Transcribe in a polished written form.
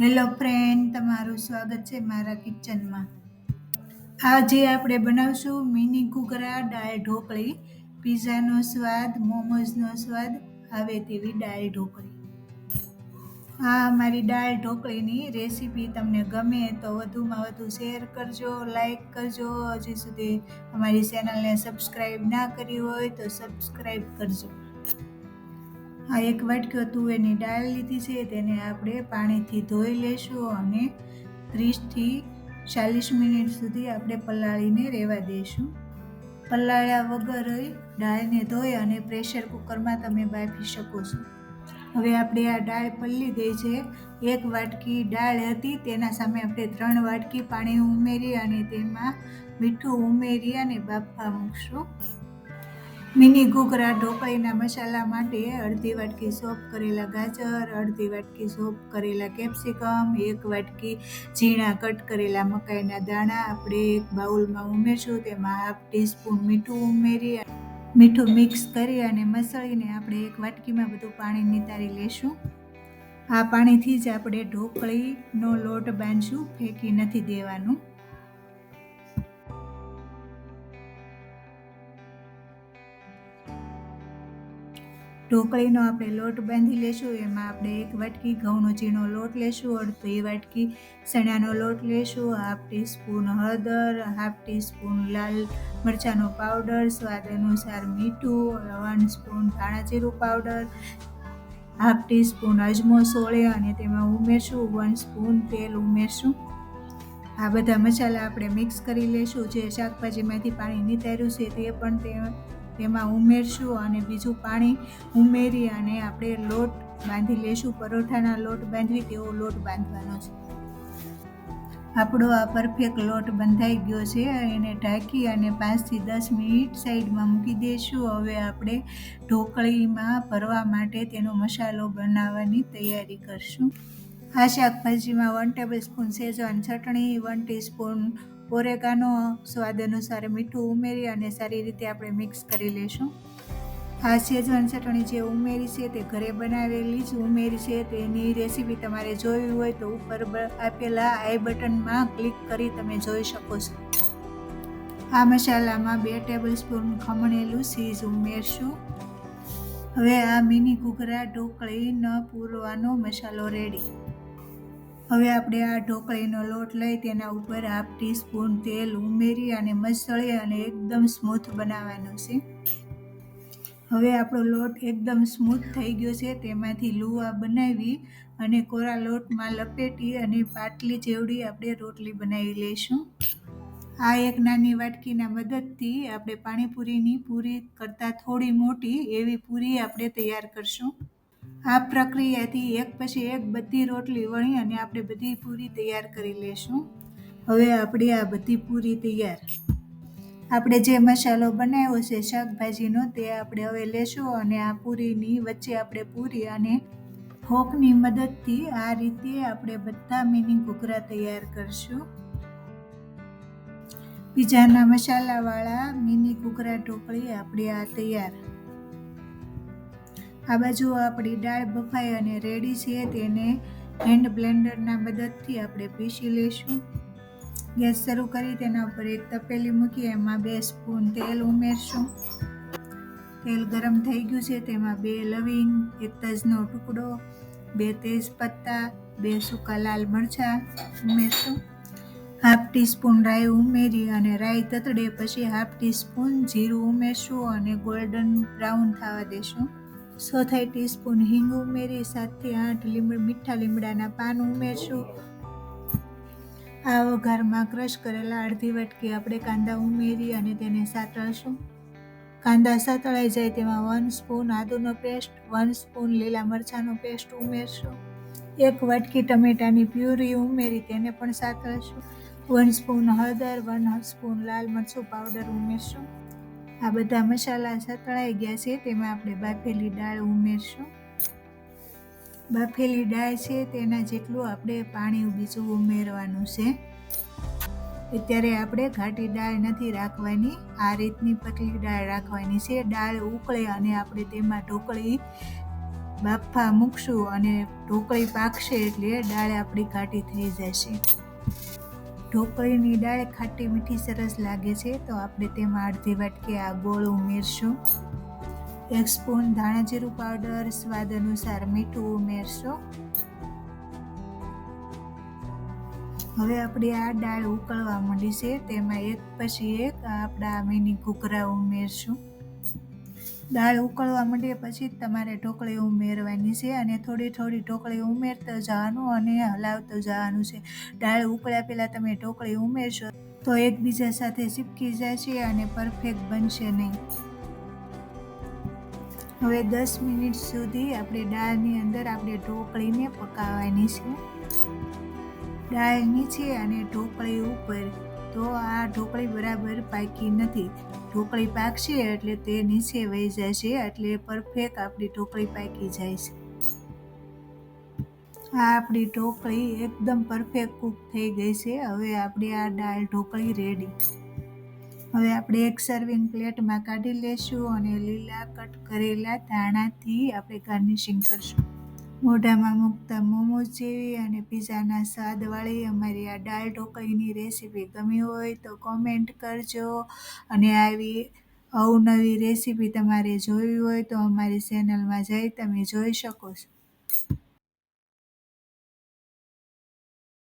Hello friend, તમારું સ્વાગત છે મારા કિચનમાં. આજે આપણે બનાવશું મિની ઘૂઘરા દાળ ઢોકળી. પીઝાનો સ્વાદ, મોમોઝનો સ્વાદ આવે તેવી દાળ ઢોકળી. આ અમારી દાળ ઢોકળીની રેસીપી તમને ગમે તો વધુમાં વધુ શેર કરજો, લાઈક કરજો. હજી સુધી અમારી ચેનલને સબસ્ક્રાઈબ ના કરી હોય તો સબસ્ક્રાઈબ કરજો. આ એક વાટકો તુવેરની દાળ લીધી છે, તેને આપણે પાણીથી ધોઈ લેશું અને 30થી 40 મિનિટ સુધી આપણે પલાળીને રહેવા દઈશું. પલાળ્યા વગર દાળને ધોઈ અને પ્રેશર કુકરમાં તમે બાફી શકો છો. હવે આપણે આ દાળ પલળી ગઈ છે. 1 વાટકી દાળ હતી, તેના સામે આપણે 3 વાટકી પાણી ઉમેરી અને તેમાં મીઠું ઉમેરી અને બાફવા મૂકશું. મિની ઘૂઘરા ઢોકળીના મસાલા માટે અડધી વાટકી ચોપ કરેલા ગાજર, અડધી વાટકી ચોપ કરેલા કેપ્સિકમ, 1 વાટકી ઝીણા કટ કરેલા મકાઈના દાણા આપણે એક બાઉલમાં ઉમેરશું. તેમાં ½ ટીસ્પૂન મીઠું ઉમેરી મીઠું મિક્સ કરી અને મસળીને આપણે એક વાટકીમાં બધું પાણી નિતારી લેશું. આ પાણીથી જ આપણે ઢોકળીનો લોટ બાંધશું, ફેંકી નથી દેવાનું. ઢોકળીનો આપણે લોટ બાંધી લેશું. એમાં આપણે 1 વાટકી ઘઉંનો ઝીણો લોટ લેશું, અડધી વાટકી ચણાનો લોટ લેશું, ½ ટીસ્પૂન હળદર, ½ ટીસ્પૂન લાલ મરચાંનો પાવડર, સ્વાદ અનુસાર મીઠું, 1 સ્પૂન ધાણા જીરું પાવડર, ½ ટીસ્પૂન અજમો સોળે અને તેમાં ઉમેરશું 1 સ્પૂન તેલ ઉમેરશું. આ બધા મસાલા આપણે મિક્સ કરી લેશું. જે શાકભાજીમાંથી પાણી નિતાર્યું છે તે પણ તેમાં ઉમેરશું અને બીજું પાણી ઉમેરી અને આપણે લોટ બાંધી લેશું. પરોઠાના લોટ બાંધવી તેવો લોટ બાંધવાનો છે. આપણો આ પરફેક્ટ લોટ બંધાઈ ગયો છે. એને ઢાંકી અને 5થી 10 મિનિટ સાઈડમાં મૂકી દઈશું. હવે આપણે ઢોકળીમાં ભરવા માટે તેનો મસાલો બનાવવાની તૈયારી કરશું. આ શાકભાજીમાં 1 ટેબલસ્પૂન શેઝવાન ચટણી, 1 ટીસ્પૂન ઓરેગાનો, સ્વાદ અનુસાર મીઠું ઉમેરી અને સારી રીતે આપણે મિક્સ કરી લેશું. આ શેઝવાન ચટણી જે ઉમેરી છે તે ઘરે બનાવેલી જ ઉમેરી છે. તેની રેસીપી તમારે જોવી હોય તો ઉપર આપેલા આઈ બટનમાં ક્લિક કરી તમે જોઈ શકો છો. આ મસાલામાં 2 ટેબલસ્પૂન ખમણેલું ચીઝ ઉમેરશું. હવે આ મિની ઘૂઘરા ઢોકળી ન પૂરવાનો મસાલો રેડી. હવે આપણે આ ઢોકળીનો લોટ લઈ તેના ઉપર ½ ટીસ્પૂન તેલ ઉમેરી અને મસળી અને એકદમ સ્મૂથ બનાવવાનો છે. હવે આપણો લોટ એકદમ સ્મૂથ થઈ ગયો છે. તેમાંથી લુવા બનાવી અને કોરા લોટમાં લપેટી અને પાટલી જેવડી આપણે રોટલી બનાવી લઈશું. આ એક નાની વાટકીના મદદથી આપણે પાણીપુરીની પૂરી કરતાં થોડી મોટી એવી પૂરી આપણે તૈયાર કરશું. આ પ્રક્રિયાથી એક પછી એક બધી રોટલી વણી અને આપણે બધી પૂરી તૈયાર કરી લેશું. હવે આપણી આ બધી પૂરી તૈયાર. આપણે જે મસાલો બનાવ્યો છે શાકભાજીનો તે આપણે હવે લેશું અને આ પૂરીની વચ્ચે આપણે પૂરી અને ફોકની મદદથી આ રીતે આપણે બધા મિની ઘૂઘરા તૈયાર કરશું. પીઝાના મસાલાવાળા મિની ઘૂઘરા ઢોકળી આપણી આ તૈયાર. આ બાજુ આપણી દાળ બફાઈ અને રેડી છે. તેને હેન્ડ બ્લેન્ડરના મદદથી આપણે પીસી લઈશું. ગેસ શરૂ કરી તેના ઉપર એક તપેલી મૂકી એમાં 2 સ્પૂન તેલ ઉમેરશું. તેલ ગરમ થઈ ગયું છે. તેમાં 2 લવિંગ, 1 તજનો ટુકડો, 2 તેજપત્તા, 2 સૂકા લાલ મરચાં ઉમેરશું. ½ ટીસ્પૂન રાઈ ઉમેરી અને રાઈ તતડે પછી ½ ટીસ્પૂન જીરું ઉમેરશું અને ગોલ્ડન બ્રાઉન થવા દેશું. 1/4 ટીસ્પૂન હિંગ ઉમેરી 7થી 8 મીઠા લીમડાના પાન ઉમેરશું. આ વઘારમાં ક્રશ કરેલા અડધી વાટકી આપણે કાંદા ઉમેરી અને તેને સાતળશું. કાંદા સાતળાઈ જાય તેમાં 1 સ્પૂન આદુનો પેસ્ટ, 1 સ્પૂન લીલા મરચાંનો પેસ્ટ ઉમેરશું. 1 વાટકી ટમેટાની પ્યુરી ઉમેરી તેને પણ સાતળશું. 1 સ્પૂન હળદર, 1 સ્પૂન લાલ મરચું પાવડર ઉમેરશું. આ બધા મસાલા સાતળાઈ ગયા છે. તેમાં આપણે બાફેલી દાળ ઉમેરશું. બાફેલી દાળ છે તેના જેટલું આપણે પાણી બીજું ઉમેરવાનું છે. અત્યારે આપણે ઘાટી દાળ નથી રાખવાની, આ રીતની પતલી દાળ રાખવાની છે. દાળ ઉકળે અને આપણે તેમાં ઢોકળી બાફા મૂકશું અને ઢોકળી પાકશે એટલે દાળ આપણી ઘાટી થઈ જશે. ઢોકળીની દાળ ખાટી મીઠી સરસ લાગે છે તો આપણે તેમાં અડધી વાટકી આ ગોળ ઉમેરશું. 1 સ્પૂન ધાણા જીરું પાવડર, સ્વાદ અનુસાર મીઠું ઉમેરશું. હવે આપણી આ દાળ ઉકળવા માંડી છે તેમાં એક પછી એક આપણા મિની ઘૂઘરા ઉમેરશું. દાળ ઉકળવા માંડે પછી તમારે ઢોકળી ઉમેરવાની છે અને થોડી થોડી ઢોકળી ઉમેરતા જવાનું અને હલાવતું જવાનું છે. દાળ ઉકળ્યા પહેલાં તમે ઢોકળી ઉમેરશો તો એકબીજા સાથે ચીપકી જશે અને પરફેક્ટ બનશે નહીં. હવે 10 મિનિટ સુધી આપણે દાળની અંદર આપણે ઢોકળીને પકાવવાની છે. દાળ નીચે અને ઢોકળી ઉપર, તો આ ઢોકળી બરાબર પાકી નથી. ઢોકળી પાકશે એટલે તે નીચે વહી જશે એટલે પરફેક્ટ આપણી ઢોકળી પાકી જાય છે. આ આપણી ઢોકળી એકદમ પરફેક્ટ કૂક થઈ ગઈ છે. હવે આપણી આ દાળ ઢોકળી રેડી. હવે આપણે એક સર્વિંગ પ્લેટમાં કાઢી લેશું અને લીલા કટ કરેલા ધાણાથી આપણે ગાર્નિશિંગ કરશું. મોઢામાં મૂકતા મોમોઝ જેવી અને પીઝાના સ્વાદવાળી અમારી આ દાળ ઢોકળીની રેસીપી ગમી હોય તો કોમેન્ટ કરજો અને આવી અવનવી રેસીપી તમારે જોવી હોય તો અમારી ચેનલમાં જઈ તમે જોઈ શકો છો.